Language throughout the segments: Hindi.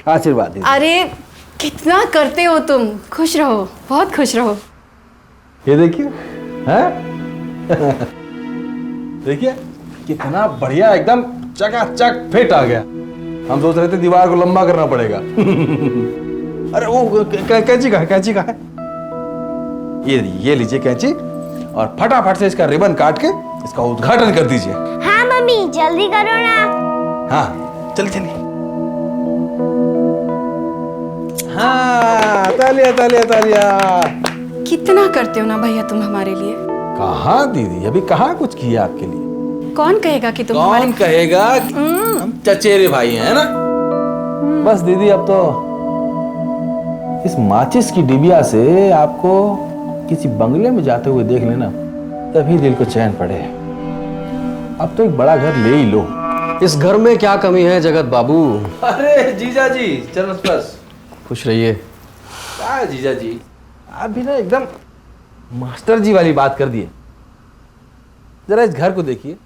आशीर्वाद दीजिए। अरे कितना करते हो तुम, खुश रहो, बहुत खुश रहो। ये देखिए, हैं? देखिए कितना बढ़िया, एकदम चकाचक फिट आ गया। हम सोच रहे थे दीवार को लंबा करना पड़ेगा। अरे वो कैंची का है, कैंची का है। ये लीजिए कैंची और फटाफट से इसका रिबन काट के इसका उद्घाटन कर दीजिए। हाँ मम्मी जल्दी करो ना। हाँ चलिए चलिए। हाँ तालिया तालिया तालिया। कितना करते हो ना भैया तुम हमारे लिए। कहाँ दीदी, अभी कहाँ कुछ किया आपके लिए। कौन कहेगा कि तुम कौन कहेगा कि हम चचेरे भाई हैं ना। बस दीदी अब तो इस माचिस की डिबिया से आपको किसी बंगले में जाते हुए देख लेना, तभी दिल को चैन पड़े। अब तो एक बड़ा घर ले ही लो। इस घर में क्या कमी है जगत बाबू। अरे जीजा जी चलो बस। खुश रहिए। क्या जीजा जी, आप भी ना एकदम मास्टर जी वाली बात कर दिए। जरा इस घर को देखिए,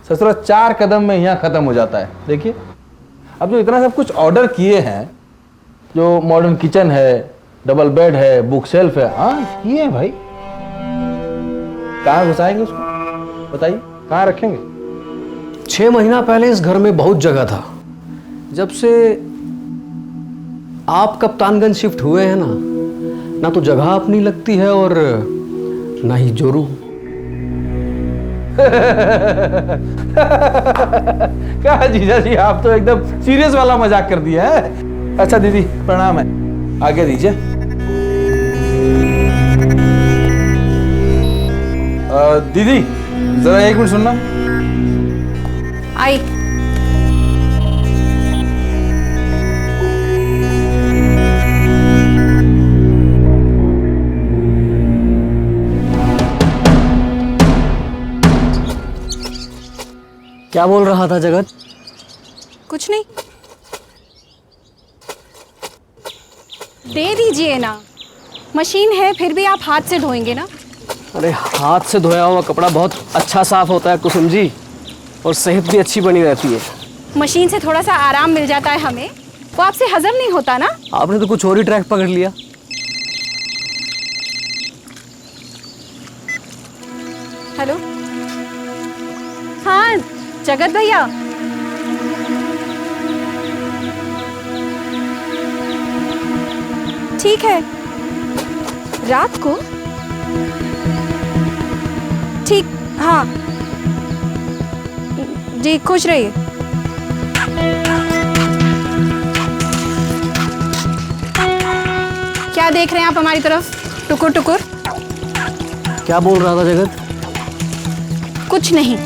ससुरा 4 कदम में यहाँ खत्म हो जाता है। देखिए अब जो इतना सब कुछ ऑर्डर किए हैं, जो मॉडर्न किचन है, डबल बेड है, बुक शेल्फ है, हाँ किए हैं भाई। कहाँ घुसाएंगे उसको बताइए, कहाँ रखेंगे। 6 महीना पहले इस घर में बहुत जगह था। जब से आप कप्तानगंज शिफ्ट हुए हैं ना तो जगह अपनी लगती है और ना ही जोरू। क्या जीजा जी, आप तो एकदम सीरियस वाला मजाक कर दिया है। अच्छा दीदी प्रणाम है, आगे दीजिए। दीदी जरा 1 मिनट सुनना। आई। क्या बोल रहा था जगत। कुछ नहीं, दे दीजिए ना। मशीन है फिर भी आप हाथ से धोएंगे ना। अरे हाथ से धोया हुआ कपड़ा बहुत अच्छा साफ होता है कुसुम जी, और सेहत भी अच्छी बनी रहती है। मशीन से थोड़ा सा आराम मिल जाता है हमें, वो आपसे हजम नहीं होता ना। आपने तो कुछ और ही ट्रैक पकड़ लिया। हेलो, हाँ जगत भैया। ठीक है, रात को। ठीक, हाँ जी, खुश रहिए। क्या देख रहे हैं आप हमारी तरफ टुकुर टुकुर। क्या बोल रहा था जगत। कुछ नहीं।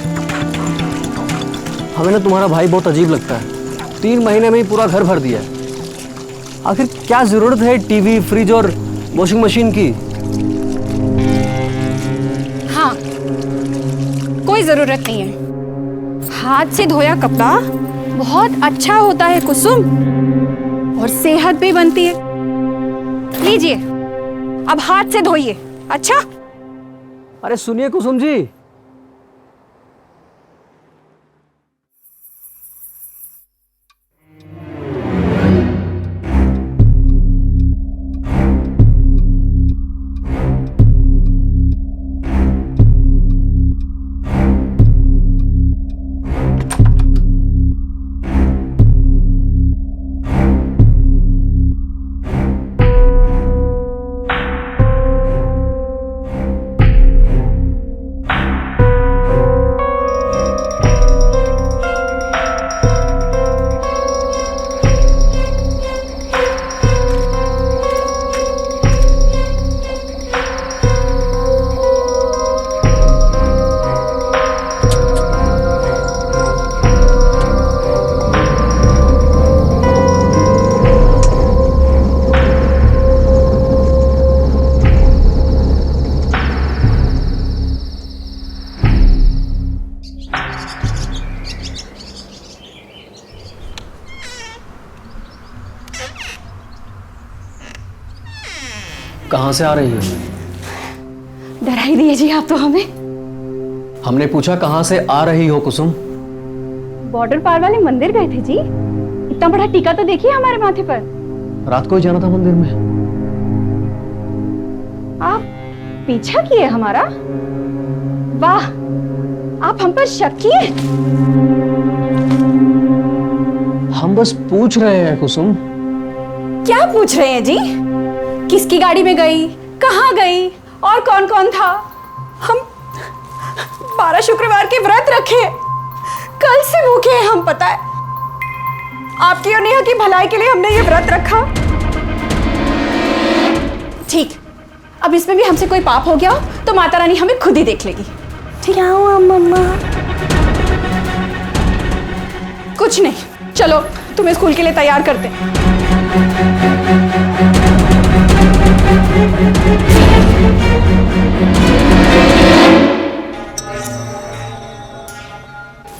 हमें ना तुम्हारा भाई बहुत अजीब लगता है। 3 महीने में ही पूरा घर भर दिया है। आखिर क्या जरूरत है टीवी, फ्रिज और वॉशिंग मशीन की। हाँ, कोई जरूरत नहीं है। हाथ से धोया कपड़ा बहुत अच्छा होता है कुसुम, और सेहत भी बनती है। लीजिए, अब हाथ से धोइए। अच्छा। अरे सुनिए कुसुम जी, कहाँ से आ रही हो? डरा ही दिए जी आप तो हमें। हमने पूछा कहाँ से आ रही हो कुसुम। बॉर्डर पार वाले मंदिर गए थे जी, इतना बड़ा टीका तो देखिए हमारे माथे पर। रात को ही जाना था मंदिर में। आप पीछा किए हमारा? वाह, आप हम पर शक किए? हम बस पूछ रहे हैं कुसुम। क्या पूछ रहे हैं जी? किसकी गाड़ी में गई, कहाँ गई और कौन कौन था? हम 12 शुक्रवार के व्रत रखे, कल से भूखे हैं हम, पता है। आपकी और नेहा की भलाई के लिए हमने ये व्रत रखा। ठीक, अब इसमें भी हमसे कोई पाप हो गया हो तो माता रानी हमें खुद ही देख लेगी। क्या हुआ मम्मा? कुछ नहीं, चलो तुम्हें स्कूल के लिए तैयार करते हैं।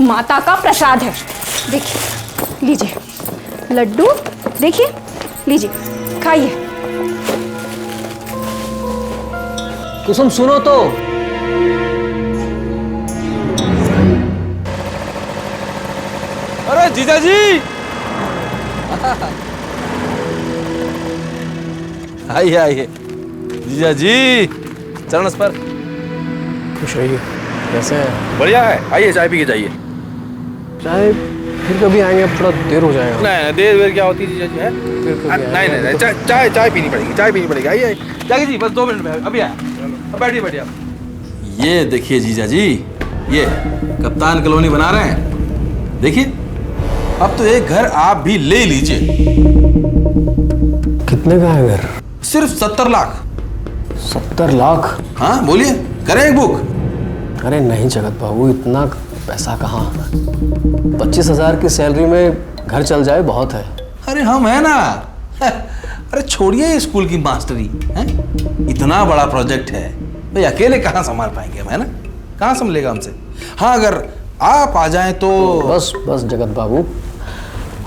माता का प्रसाद है, देखिए, लीजिए लड्डू, देखिए, लीजिए खाइए। कुसुम सुनो तो। अरे जीजा जी, आइए आइए जीजा जी, चरण स्पर्श। खुश रहिए। कैसे है? बढ़िया है, आइए चाय पी के जाइए। चाय फिर कभी आएंगे, अब थोड़ा देर हो जाएगा। नहीं देर वेर क्या होती है जीजा जी? है फिर कभी नहीं आएंगे। नहीं चाय चाय पीनी पड़ेगी, चाय पीनी पड़ेगी। आइए जाके जी, बस 2 मिनट में अभी आया। अब बैठिए बैठिए आप। ये देखिए जीजा जी, ये कप्तान कॉलोनी बना रहे हैं, देखिए। अब तो एक घर आप भी ले लीजिए। कितने का है घर? सिर्फ 70 लाख। 70 लाख? हाँ बोलिए, करें एक बुक? अरे नहीं जगत बाबू, इतना पैसा कहाँ। 25,000 की सैलरी में घर चल जाए बहुत है। अरे हम है ना। अरे छोड़िए स्कूल की मास्टरी, है इतना बड़ा प्रोजेक्ट है भाई, अकेले कहाँ संभाल पाएंगे हम, है ना? कहाँ संभलेगा हमसे? हाँ अगर आप आ जाएं तो। बस बस जगत बाबू,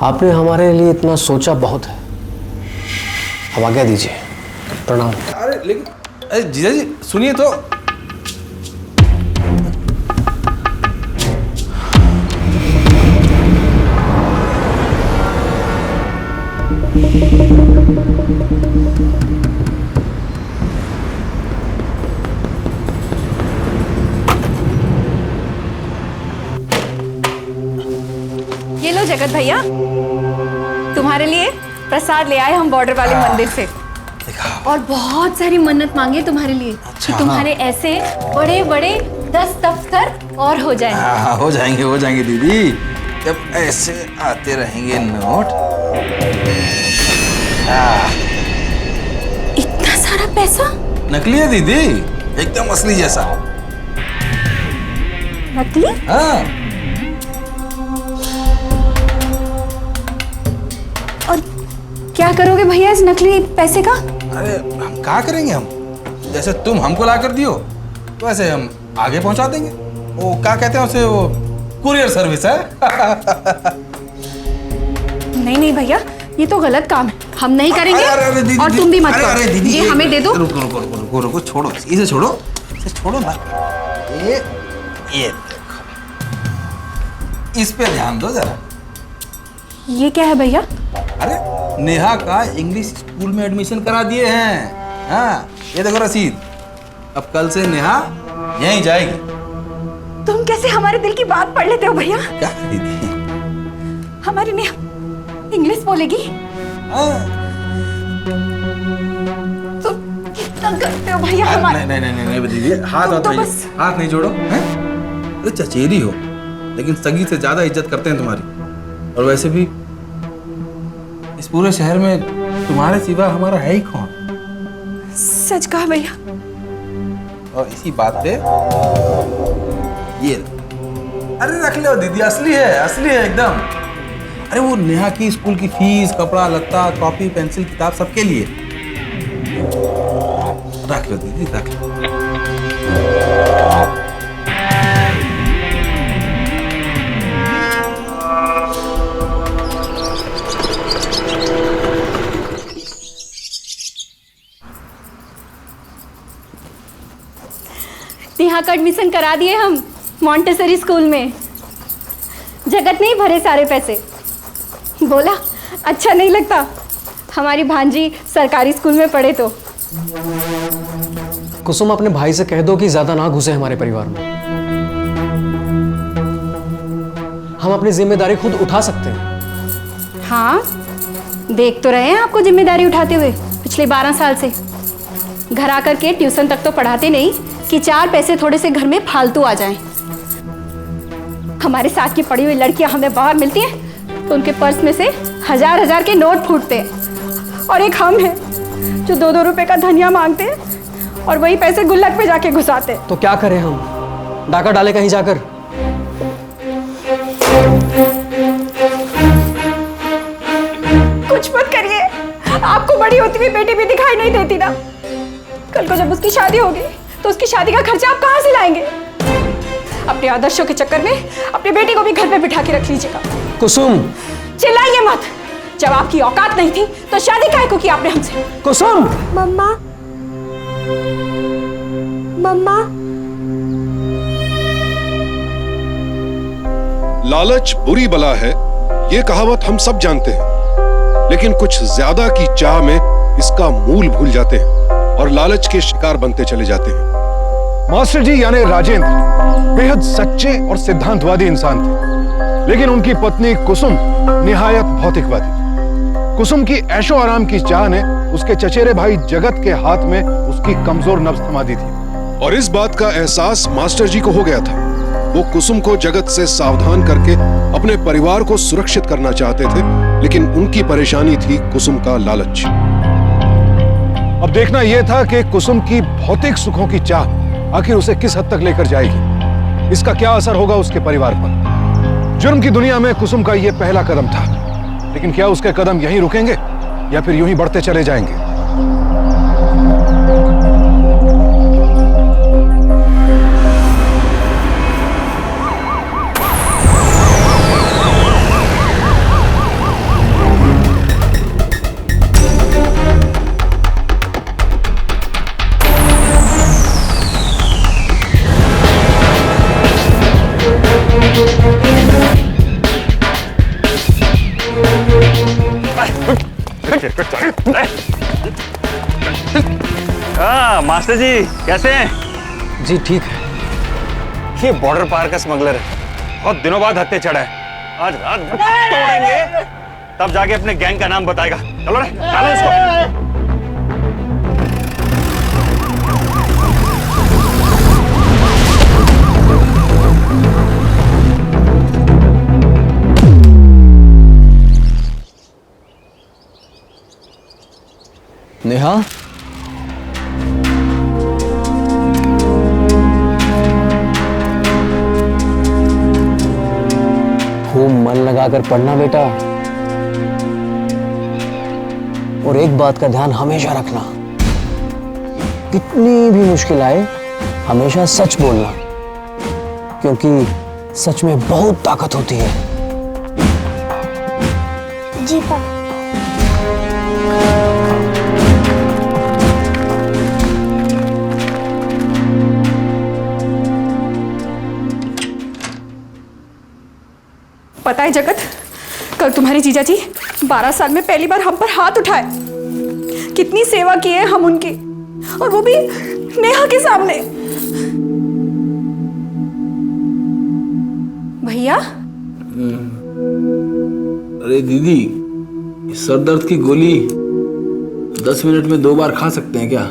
आपने हमारे लिए इतना सोचा बहुत है। अब आज्ञा दीजिए। प्रणाम। अरे लेकिन अरे जीजा जी सुनिए तो। ये लो जगत भैया, तुम्हारे लिए प्रसाद ले आए हम बॉर्डर वाले मंदिर से। और बहुत सारी मन्नत मांगे तुम्हारे लिए कि तुम्हारे ऐसे बड़े बड़े 10 दफ्तर और हो जाए। हाँ हो जाएंगे दीदी, जब ऐसे आते रहेंगे नोट। इतना सारा पैसा? नकली है दीदी, एकदम असली जैसा। नकली? हाँ। और क्या करोगे भैया इस नकली पैसे का? अरे हम क्या करेंगे, हम जैसे तुम हमको ला कर दियो वैसे हम आगे पहुंचा देंगे। वो क्या कहते हैं उसे, वो कुरियर सर्विस है। नहीं भैया, ये तो गलत काम है, हम नहीं करेंगे। अरे दीदी, और तुम भी मत अरे करो। दीदी, ये हमें दे दो। रुको छोड़ो, इसे छोड़ो ना। ये देखो, इस पे ध्यान दो जरा। ये क्या है भैया? अरे नेहा का इंग्लिश स्कूल में एडमिशन करा दिए हैं। हाँ ये देखो रसीद। अब कल से नेहा यहीं जाएगी। तुम कैसे हमारे दिल की बात पढ़ लेते हो भैया? क्या दीदी? हमारी नेहा इंग्लिश बोलेगी? हाँ। तुम कितना करते हो भैया हमारे? नहीं दीदी, हाथ तुम हाथ तो नहीं, बस- हाथ नहीं जोड़ो। हैं? अरे चचेरी हो लेकिन सगी से ज्यादा इज्जत करते हैं तुम्हारी। और वैसे भी इस पूरे शहर में तुम्हारे सिवा हमारा है ही कौन? सच कहा भैया। और इसी बात पे ये, अरे रख लो दीदी, असली है एकदम। अरे वो नेहा की स्कूल की फीस, कपड़ा लत्ता, कॉपी पेंसिल किताब सबके लिए। रख लो दीदी, रख लो। नेहा का एडमिशन करा दिए हम मॉन्टेसरी स्कूल में। जगत नहीं भरे सारे पैसे, बोला अच्छा नहीं लगता? हमारी भांजी सरकारी स्कूल में पढ़े तो। कुसुम, अपने भाई से कह दो कि ज्यादा ना घुसे हमारे परिवार में। हम अपनी जिम्मेदारी खुद उठा सकते हैं। हाँ, देख तो रहे हैं आपको जिम्मेदारी उठाते हुए पिछले 12 साल से। घर आकर के ट्यूशन तक तो पढ़ाते नहीं कि 4 पैसे थोड़े से घर में फालतू आ जाएं। हमारे साथ की पढ़ी हुई लड़कियां हमें बाहर मिलती हैं तो उनके पर्स में से हजार के नोट फूटते हैं, और एक हम हैं जो 2-2 रुपए का धनिया मांगते हैं और वही पैसे गुल्लक पे जाके घुसाते हैं। तो क्या करें हम? डाका डाले कहीं जाकर? कुछ मत करिए, आपको बड़ी होती हुई बेटी भी दिखाई नहीं देती ना। कल को जब उसकी शादी होगी तो उसकी शादी का खर्चा आप कहाँ से लाएंगे? अपने आदर्शों के चक्कर में अपनी बेटी को भी घर पे बिठा के रख लीजिएगा। कुसुम, चिल्लाइए मत। जब आपकी औकात नहीं थी तो शादी काहे को की आपने हमसे? कुसुम। मम्मा, मम्मा। लालच बुरी बला है, ये कहावत हम सब जानते हैं, लेकिन कुछ ज्यादा की चाह में इसका मूल भूल जाते हैं और लालच के शिकार बनते चले जाते हैं। मास्टर जी यानी राजेंद्र बेहद सच्चे और सिद्धांतवादी इंसान थे, लेकिन उनकी पत्नी कुसुम निहायत भौतिकवादी। कुसुम की ऐशो आराम की चाह ने उसके चचेरे भाई जगत के हाथ में उसकी कमजोर नब्ज थमा दी थी। और इस बात का एहसास मास्टर जी को हो गया था। वो कुसुम को जगत से सावधान करके अपने परिवार को सुरक्षित करना चाहते थे, लेकिन उनकी परेशानी थी कुसुम का लालच। अब देखना यह था कि कुसुम की भौतिक सुखों की चाह आखिर उसे किस हद तक लेकर जाएगी, इसका क्या असर होगा उसके परिवार पर। जुर्म की दुनिया में कुसुम का यह पहला कदम था, लेकिन क्या उसके कदम यहीं रुकेंगे या फिर यूं ही बढ़ते चले जाएंगे? मास्टर जी कैसे हैं? जी ठीक है। ये बॉर्डर पार का स्मगलर है, बहुत दिनों बाद हत्थे चढ़ा है। आज रात भर तोड़ेंगे, तब जाके अपने गैंग का नाम बताएगा। चलो रे, डालो इसको। नेहा, खूब मन लगाकर पढ़ना बेटा, और एक बात का ध्यान हमेशा रखना, कितनी भी मुश्किल आए हमेशा सच बोलना, क्योंकि सच में बहुत ताकत होती है। जी पापा। पता है जगत, कल तुम्हारे जीजा जी 12 साल में पहली बार हम पर हाथ उठाए। कितनी सेवा की है हम उनकी, और वो भी नेहा के सामने। भैया, अरे दीदी, सर दर्द की गोली 10 मिनट में 2 बार खा सकते हैं क्या?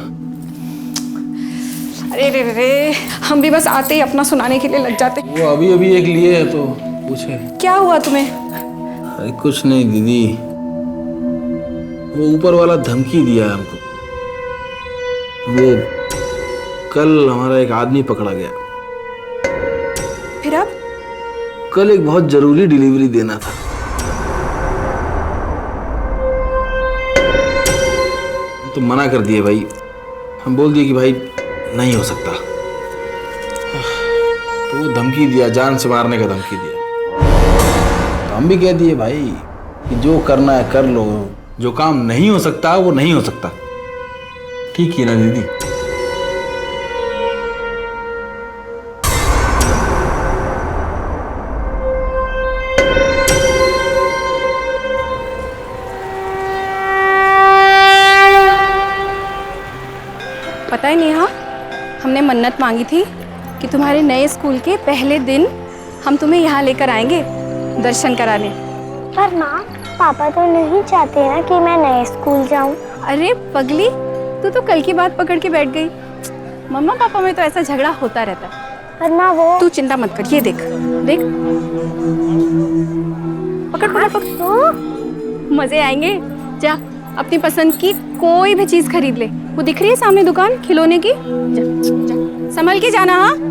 अरे रे रे रे, हम भी बस आते ही अपना सुनाने के लिए लग जाते। वो अभी अभी एक लिए है तो पूछे। क्या हुआ तुम्हें? अरे कुछ नहीं दीदी, वो ऊपर वाला धमकी दिया है हमको। वो कल हमारा एक आदमी पकड़ा गया। फिर अब? कल एक बहुत जरूरी डिलीवरी देना था। तो मना कर दिए भाई, हम बोल दिए कि भाई नहीं हो सकता। तो वो धमकी दिया, जान से मारने का धमकी दिया। तो हम भी कह दिए भाई कि जो करना है कर लो, जो काम नहीं हो सकता वो नहीं हो सकता। ठीक है ना दीदी? पता है नेहा, हमने मन्नत मांगी थी कि तुम्हारे नए स्कूल के पहले दिन हम तुम्हें यहाँ लेकर आएंगे दर्शन कराने। पर माँ, पापा तो नहीं चाहते ना कि मैं नए स्कूल जाऊँ। अरे पगली, तू तो कल की बात पकड़ के बैठ गई। मम्मा पापा में तो ऐसा झगड़ा होता रहता है। पर माँ वो तू चिंता मत कर, ये देख देख, पकड़ पकड़ पकड़, मजे आएंगे। जा अपनी पसंद की कोई भी चीज खरीद ले, वो दिख रही है सामने दुकान खिलौने की, जा, जा। संभल के जाना। हाँ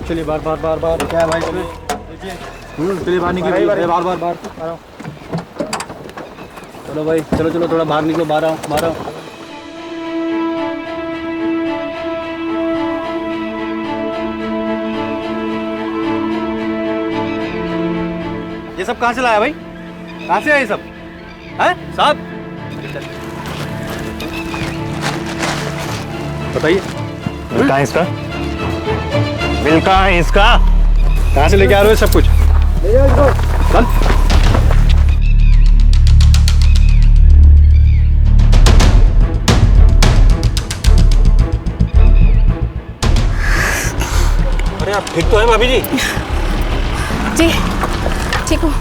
चलिए बार बार बार बार क्या है भाई इसमें? चलिए बाहर निकलिए, बार बार बार चलो भाई, चलो चलो थोड़ा बाहर निकलो, बाहर आओ बाहर आओ। ये सब कहाँ से लाया भाई? कहाँ से आया ये सब? हैं साहब बताइए। कहाँ है इसका? बिल कहाँ है इसका? कहाँ से लेके आ रहे हो सब कुछ? चल। अरे आप ठीक तो है भाभी जी? जी ठीक हूँ।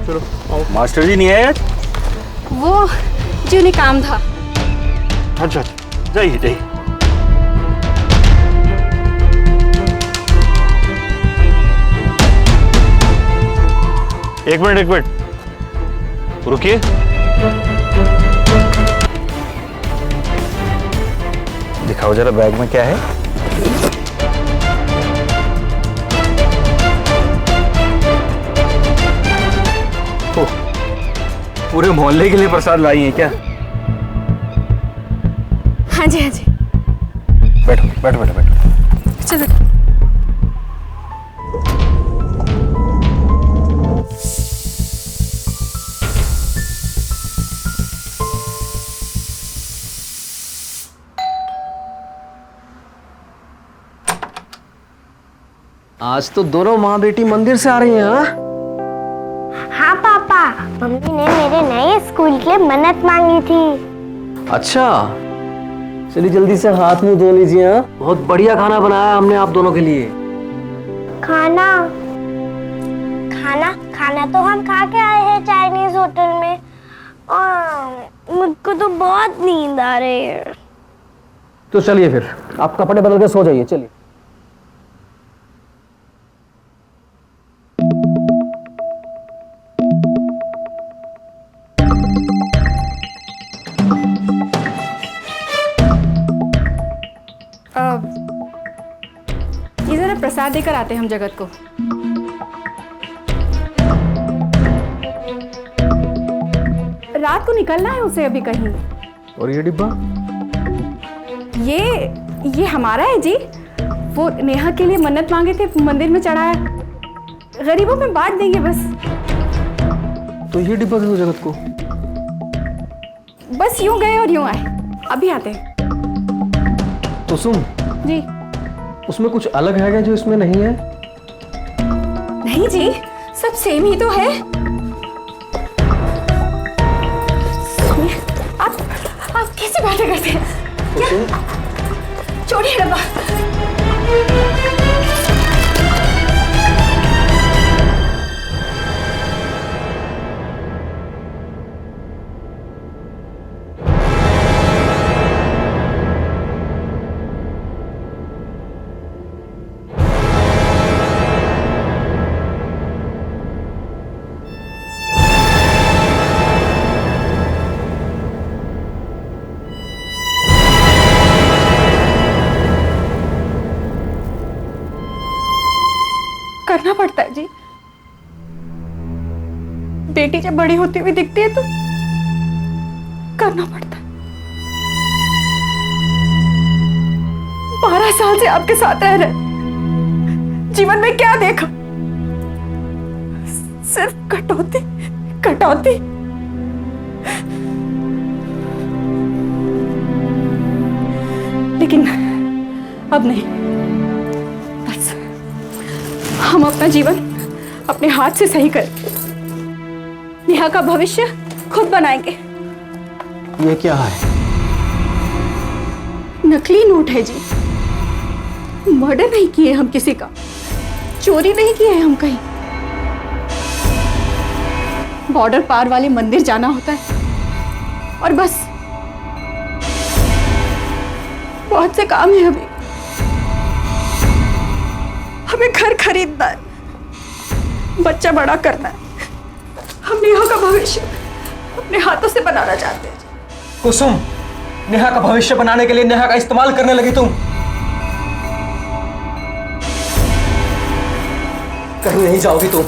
चलो आओ। मास्टर जी नहीं आए? वो जी उन्हें काम था। अच्छा जाइए जाइए। एक मिनट रुकिए। दिखाओ जरा बैग में क्या है। ओह, पूरे मोहल्ले के लिए प्रसाद लाई हैं क्या? हाँ जी हाँ जी। बैठो बैठो बैठो बैठो। चलो। आज तो दोनों माँ बेटी मंदिर से आ रही हैं। हाँ हाँ पापा, मम्मी ने मेरे नए स्कूल के लिए मन्नत मांगी थी। अच्छा, चलिए जल्दी से हाथ मुंह धो लीजिए। हाँ बहुत बढ़िया खाना बनाया हमने आप दोनों के लिए। खाना खाना खाना तो हम खा के आए हैं चाइनीज होटल में, और मुझको तो बहुत नींद आ रही है। तो चलिए फिर आप कपड़े बदल के सो जाइए। चलिए। ये जरा प्रसाद देकर आते हैं हम जगत को। रात को निकलना है उसे अभी कहीं। और ये डिब्बा? ये हमारा है जी। वो नेहा के लिए मन्नत मांगे थे, मंदिर में चढ़ाया, गरीबों में बांट देंगे बस। तो ये डिब्बा दे दो जगत को। बस यूं गए और यूं आए, अभी आते हैं। तो सुन जी। उसमें कुछ अलग है क्या जो इसमें नहीं है? नहीं जी, सब सेम ही तो है। आप कैसे बातें करते हैं? क्या? छोड़िए डब्बा। करना पड़ता है जी। बेटी जब बड़ी होती हुई दिखती है तो करना पड़ता है। 12 साल से आपके साथ रह रहे, जीवन में क्या देखा? सिर्फ कटौती कटौती। लेकिन अब नहीं, बस हम अपना जीवन अपने हाथ से सही करेंगे। नेहा का भविष्य खुद बनाएंगे। ये क्या है? नकली नोट है जी। मर्डर नहीं किए हम किसी का, चोरी नहीं किए हम कहीं। बॉर्डर पार वाले मंदिर जाना होता है और बस। बहुत से काम है अभी। हमें घर खरीदना है, बच्चा बड़ा करना है। हम नेहा का भविष्य अपने हाथों से बनाना चाहते हैं। कुसुम, नेहा का भविष्य बनाने के लिए नेहा का इस्तेमाल करने लगी तुम। कहीं नहीं जाओगी तुम।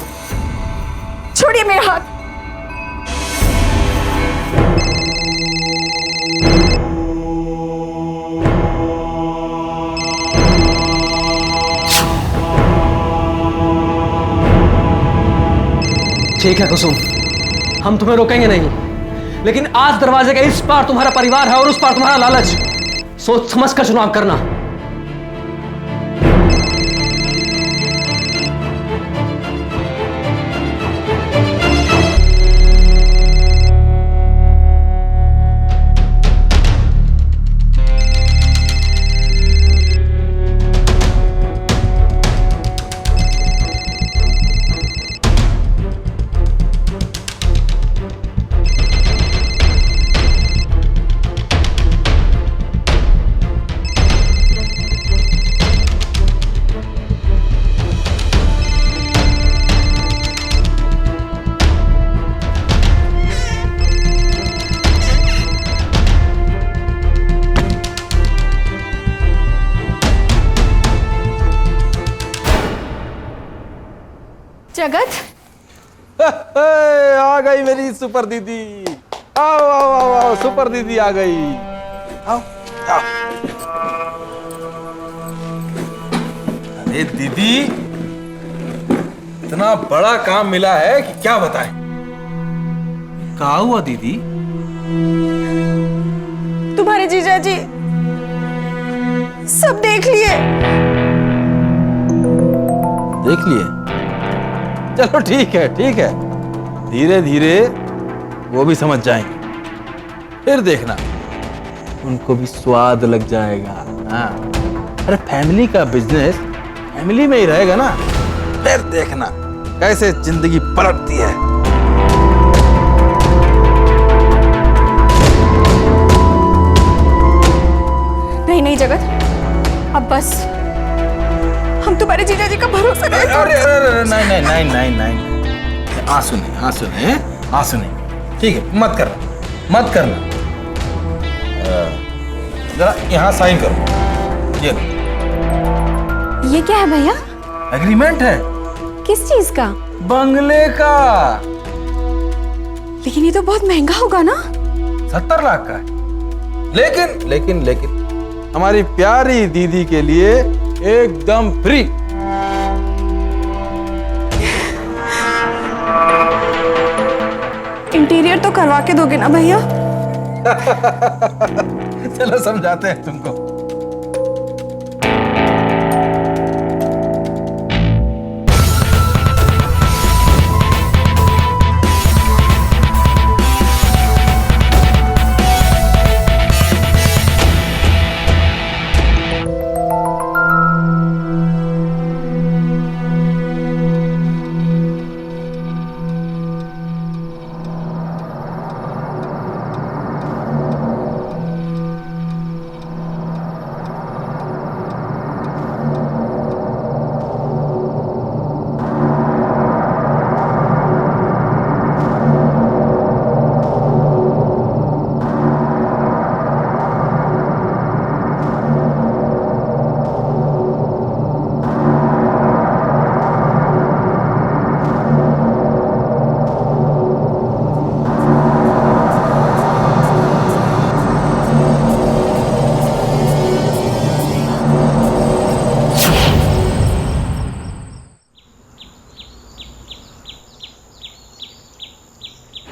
छोड़िए मेरा हाथ। ठीक है कुसुम, हम तुम्हें रोकेंगे नहीं, लेकिन आज दरवाजे के इस पार तुम्हारा परिवार है और उस पार तुम्हारा लालच। सोच समझ कर चुनाव करना। जगत, आ गई मेरी सुपर दीदी। आओ आओ आओ आओ, सुपर दीदी आ गई। आओ आओ। अरे दीदी, इतना बड़ा काम मिला है कि क्या बताएं। क्या हुआ दीदी? तुम्हारे जीजा जी सब देख लिए। देख लिए? चलो ठीक है ठीक है, धीरे धीरे वो भी समझ जाएंगे। फिर देखना, उनको भी स्वाद लग जाएगा। हाँ, अरे फैमिली का बिजनेस फैमिली में ही रहेगा ना। फिर देखना कैसे जिंदगी पलटती है। नहीं नहीं जगत, अब बस। हम तुम्हारे जीजा जी का भरोसा नहीं अरे अरे नहीं नहीं नहीं नहीं नहीं, आंसू नहीं आंसू नहीं आंसू नहीं। ठीक है, मत करना मत करना। जरा यहाँ साइन करो। ये ये क्या है भैया? एग्रीमेंट है। किस चीज का? बंगले का। लेकिन ये तो बहुत महंगा होगा ना। 70 लाख का है। लेकिन लेकिन लेकिन हमारी प्यारी दीदी के लिए एकदम फ्री। इंटीरियर तो करवा के दोगे ना भैया? चलो समझाते हैं तुमको।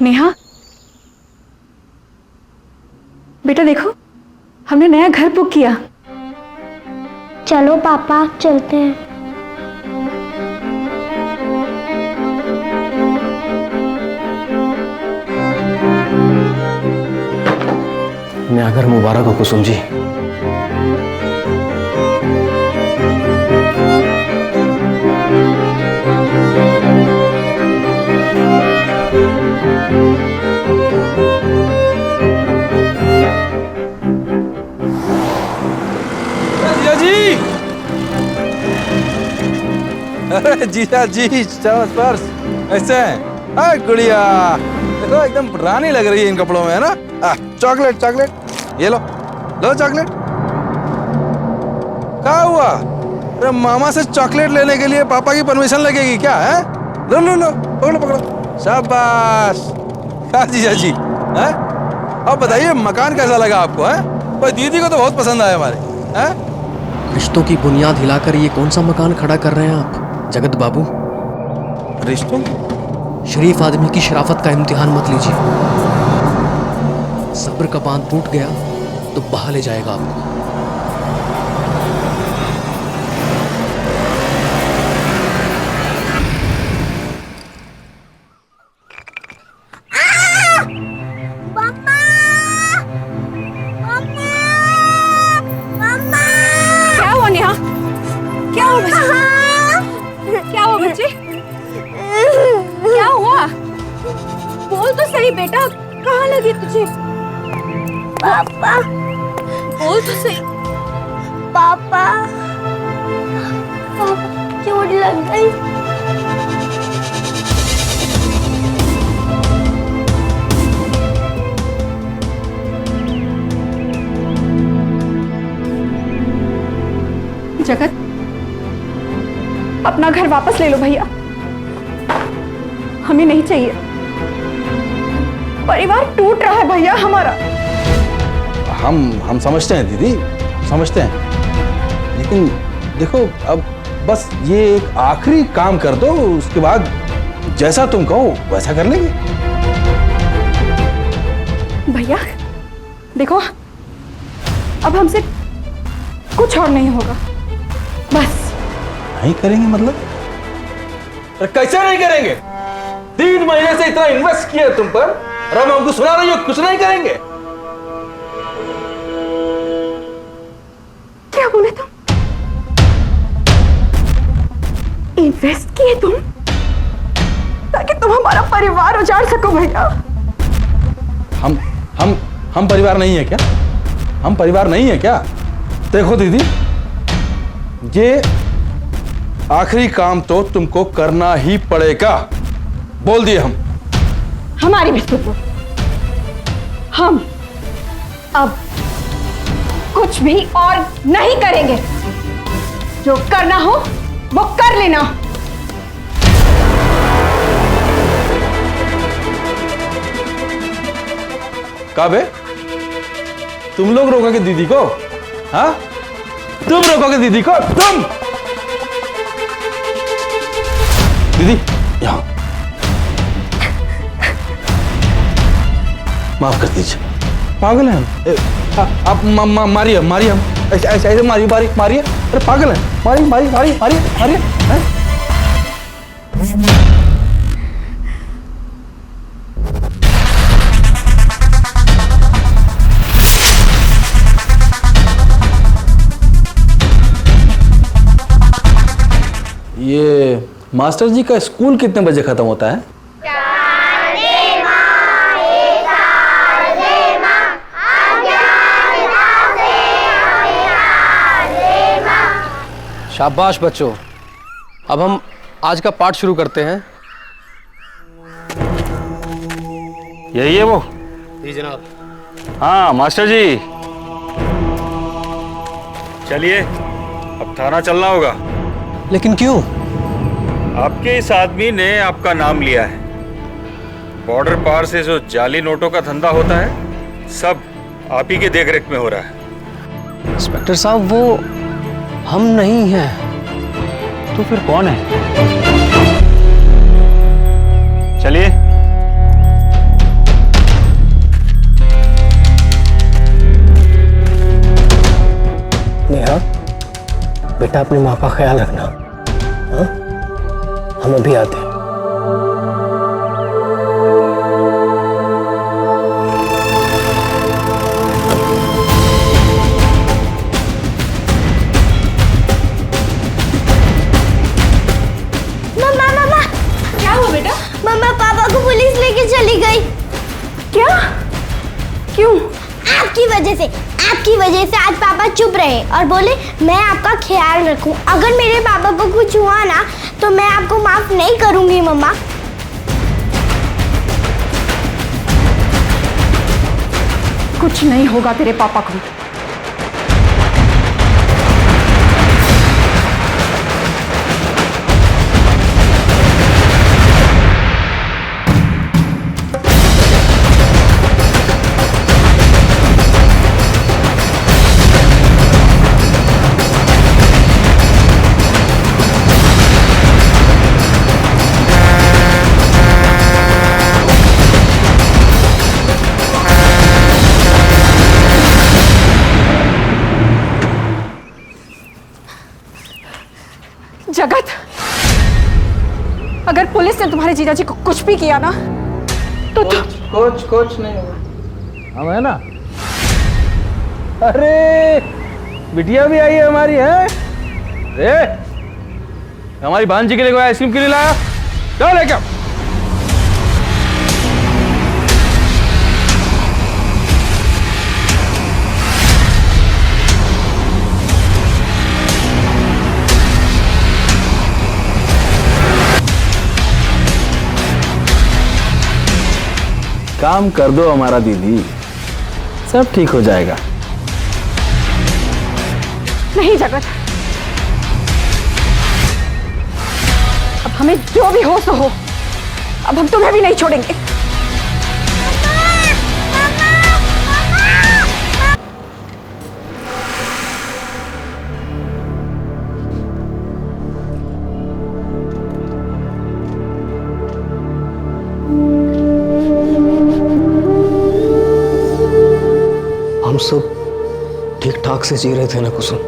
नेहा, बेटा देखो, हमने नया घर बुक किया। चलो पापा चलते हैं। नया घर मुबारक हो कुसुम जी। जीजा जी, अरे जीजा जी, स्पर्श ऐसे हैं? अरे गुड़िया, देखो एकदम रानी लग रही है इन कपड़ों में, है ना? चॉकलेट चॉकलेट, ये लो लो चॉकलेट। क्या हुआ? अरे मामा से चॉकलेट लेने के लिए पापा की परमिशन लगेगी क्या? है लो लो लो, पकड़ो पकड़ो, शाबाश। क्या जीजा जी, हैं? अब बताइए मकान कैसा लगा आपको? है भाई, दीदी को तो बहुत पसंद आया हमारे। हैं? रिश्तों की बुनियाद हिलाकर ये कौन सा मकान खड़ा कर रहे हैं आप जगत बाबू? रिश्तों? शरीफ आदमी की शराफत का इम्तिहान मत लीजिए। सब्र का बांध टूट गया तो बहा ले जाएगा आपको। क्या हुआ नेहा? क्या हुआ बच्चे? क्या हुआ बच्चे? क्या हुआ? बोल तो सही बेटा, कहाँ लगी तुझे? पापा बोल तो सही। पापा चोट लग गई। जगत, अपना घर वापस ले लो भैया, हमें नहीं चाहिए। परिवार टूट रहा है भैया हमारा। हम समझते हैं दीदी, समझते हैं, लेकिन देखो अब बस ये एक आखिरी काम कर दो, उसके बाद जैसा तुम कहो वैसा कर लेंगे। भैया देखो, अब हमसे कुछ और नहीं होगा, बस। नहीं करेंगे मतलब? अरे कैसे नहीं करेंगे? 3 महीने से इतना इन्वेस्ट किया तुम पर, और हम हमको सुना रही हो कुछ नहीं करेंगे? क्या बोले तुम? इन्वेस्ट किए तुम ताकि तुम हमारा परिवार उजाड़ सको भैया? हम परिवार नहीं है क्या? हम परिवार नहीं है क्या? देखो दीदी, ये आखिरी काम तो तुमको करना ही पड़ेगा, बोल दिए हम। हमारी भी सुनो, हम अब कुछ भी और नहीं करेंगे। जो करना हो वो कर लेना। काबे, तुम लोग रोकोगे दीदी को? हाँ, तुम रोकोगे दीदी को? तुम दीदी यहां, माफ कर दीजिए, पागल हैं हम। आप मारिए मारिए, हम ऐसे ऐसे मारिए मारिए, अरे पागल हैं, मारिए मारिए मारिए मारिए मारिए। ये मास्टर जी का स्कूल कितने बजे खत्म होता है? शाबाश बच्चों, अब हम आज का पाठ शुरू करते हैं। यही है वो? जी जनाब। हाँ मास्टर जी, चलिए अब थाना चलना होगा। लेकिन क्यों? आपके इस आदमी ने आपका नाम लिया है। बॉर्डर पार से जो जाली नोटों का धंधा होता है, सब आप ही के देखरेख में हो रहा है। इंस्पेक्टर साहब, वो हम नहीं हैं। तो फिर कौन है? चलिए। बेटा अपनी माँ का ख्याल रखना। हाँ, हम अभी आते हैं। मम्मा मम्मा क्या हुआ बेटा? मम्मा पापा को पुलिस लेके चली गई। क्या? क्यों? आपकी वजह से आज पापा चुप रहे और बोले मैं आपका ख्याल रखूं। अगर मेरे पापा को कुछ हुआ ना तो मैं आपको माफ नहीं करूंगी मम्मा। कुछ नहीं होगा तेरे पापा को। जगत, अगर पुलिस ने तुम्हारे जीजाजी को कुछ भी किया ना तो कुछ नहीं होगा। हम है ना। अरे बिटिया भी आई है हमारी, है? अरे हमारी भांजी के लिए कोई आइसक्रीम के लिए लाया? चलो लेके आओ। काम कर दो हमारा दीदी, सब ठीक हो जाएगा। नहीं जगत, अब हमें जो भी हो सो हो, अब हम तुम्हें भी नहीं छोड़ेंगे। हम सब ठीक ठाक से जी रहे थे ना कुसुम?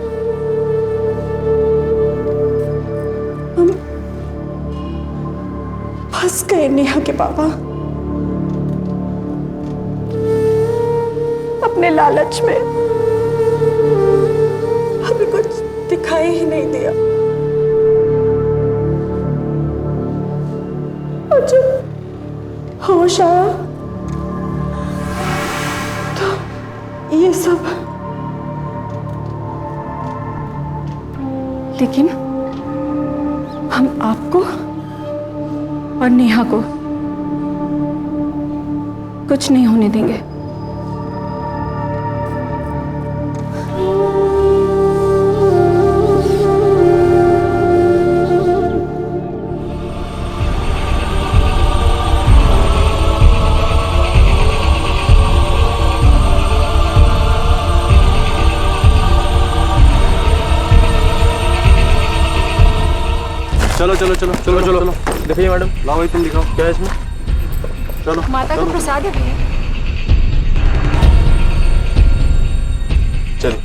फंस गए नेहा के बाबा अपने लालच में। हमें कुछ दिखाई ही नहीं दिया और जब होश आया तो ये सब। लेकिन हम आपको और नेहा को कुछ नहीं होने देंगे। चलो चलो चलो चलो चलो चलो देखिए मैडम, लाओ भाई तुम दिखाओ क्या है इसमें। चलो माता का प्रसाद है भैया। चलो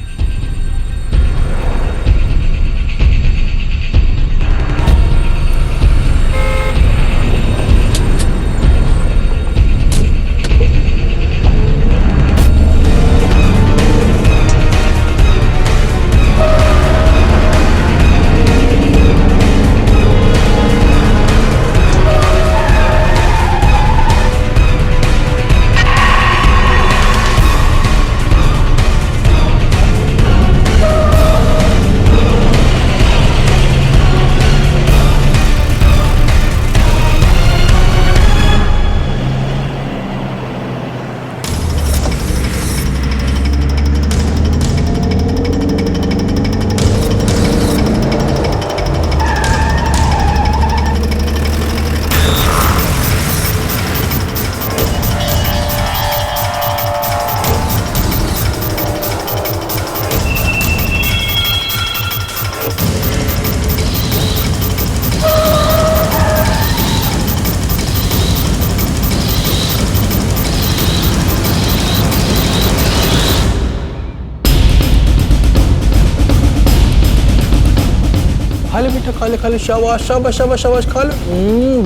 बेटा खा ले शाबाश शाबाश शाबाश शाबाश खा ले।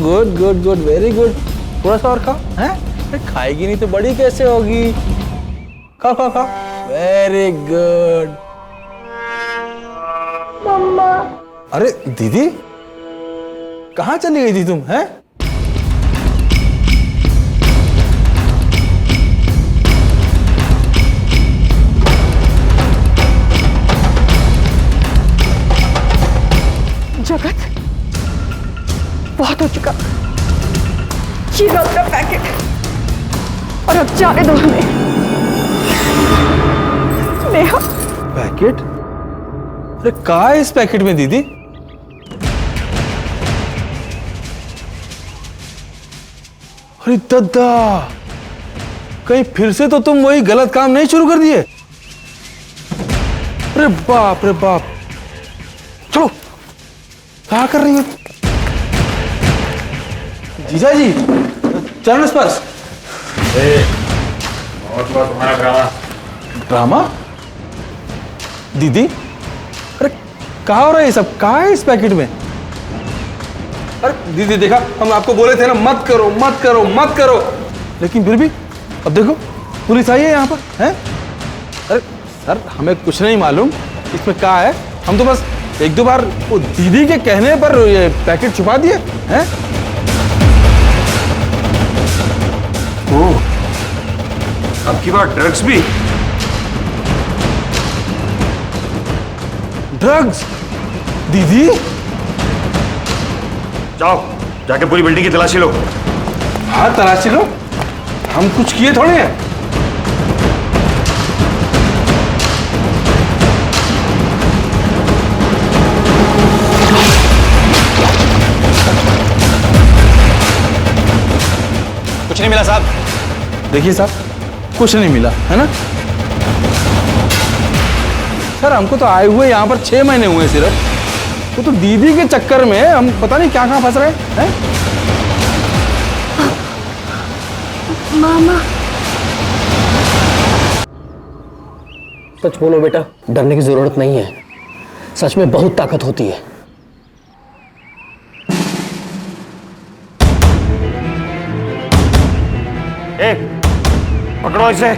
Good good good very good. थोड़ा सा और खाओ। हैं अरे खाएगी नहीं तो बड़ी कैसे होगी? खाओ खाओ खाओ। Very good. मम्मा अरे दीदी कहाँ चली गई थी तुम? हैं जगत बहुत हो चुका। ये लो अपना पैकेट और अब जाने दो हमें। नेहा पैकेट? अरे कहा है इस पैकेट में दीदी? अरे दद्दा कहीं फिर से तो तुम वही गलत काम नहीं शुरू कर दिए? अरे बाप चलो क्या कर रही हो? जीजा जी चरण स्पर्श। बहुत तुम्हारा ड्रामा। ड्रामा? दीदी अरे कहा हो रहा है ये सब? कहा है इस पैकेट में? अरे दीदी देखा हम आपको बोले थे ना मत करो मत करो मत करो, लेकिन फिर भी अब देखो पुलिस आई है यहाँ पर। हैं अरे सर हमें कुछ नहीं मालूम इसमें क्या है, हम तो बस एक दो बार वो दीदी के कहने पर ये पैकेट छुपा दिए हैं। ओह अब की बार ड्रग्स भी? ड्रग्स? दीदी जाओ जाके पूरी बिल्डिंग की तलाशी लो। हाँ तलाशी लो, हम कुछ किए थोड़े हैं। कुछ नहीं मिला साहब। देखिए साहब कुछ नहीं मिला है ना सर, हमको तो आए हुए यहाँ पर 6 महीने हुए सिर्फ, तो दीदी के चक्कर में हम पता नहीं क्या कहाँ फंस रहे हैं। मामा सच बोलो बेटा, डरने की जरूरत नहीं है। सच में बहुत ताकत होती है। पकड़ो इसे।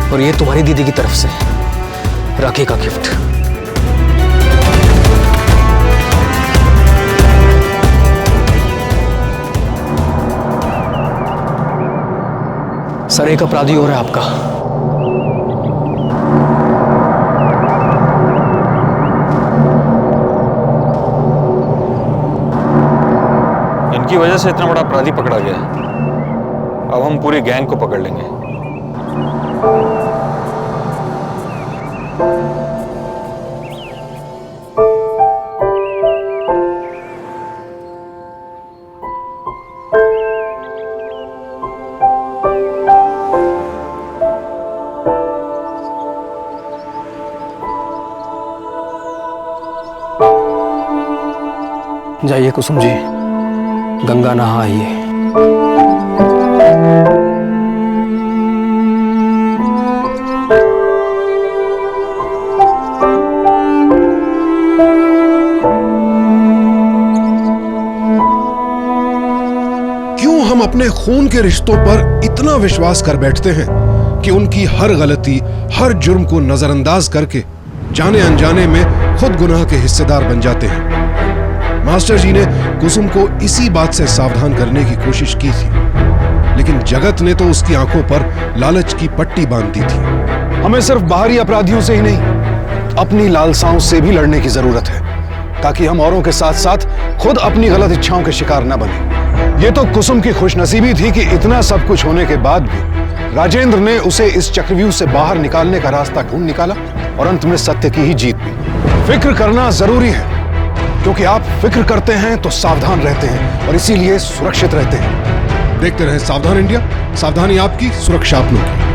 और ये तुम्हारी दीदी की तरफ से राखी का गिफ्ट। सर एक अपराधी हो रहा है आपका। इनकी वजह से इतना बड़ा अपराधी पकड़ा गया है। अब हम पूरी गैंग को पकड़ लेंगे। जाइए कुसुम जी, गंगा नहा आइए। क्यों हम अपने खून के रिश्तों पर इतना विश्वास कर बैठते हैं कि उनकी हर गलती, हर जुर्म को नजरअंदाज करके जाने अनजाने में खुद गुनाह के हिस्सेदार बन जाते हैं। मास्टर जी ने कुसुम को इसी बात से सावधान करने की कोशिश की थी, लेकिन जगत ने तो उसकी आंखों पर लालच की पट्टी बांध दी थी। हमें सिर्फ बाहरी अपराधियों से ही नहीं, अपनी लालसाओं से भी लड़ने की जरूरत है, ताकि हम औरों के साथ साथ खुद अपनी गलत इच्छाओं के शिकार न बने। ये तो कुसुम की खुशनसीबी थी कि इतना सब कुछ होने के बाद भी राजेंद्र ने उसे इस चक्रव्यूह से बाहर निकालने का रास्ता ढूंढ निकाला और अंत में सत्य की ही जीत हुई। फिक्र करना जरूरी है, क्योंकि आप फिक्र करते हैं तो सावधान रहते हैं और इसीलिए सुरक्षित रहते हैं। देखते रहें सावधान इंडिया, सावधानी आपकी, सुरक्षा अपनों की।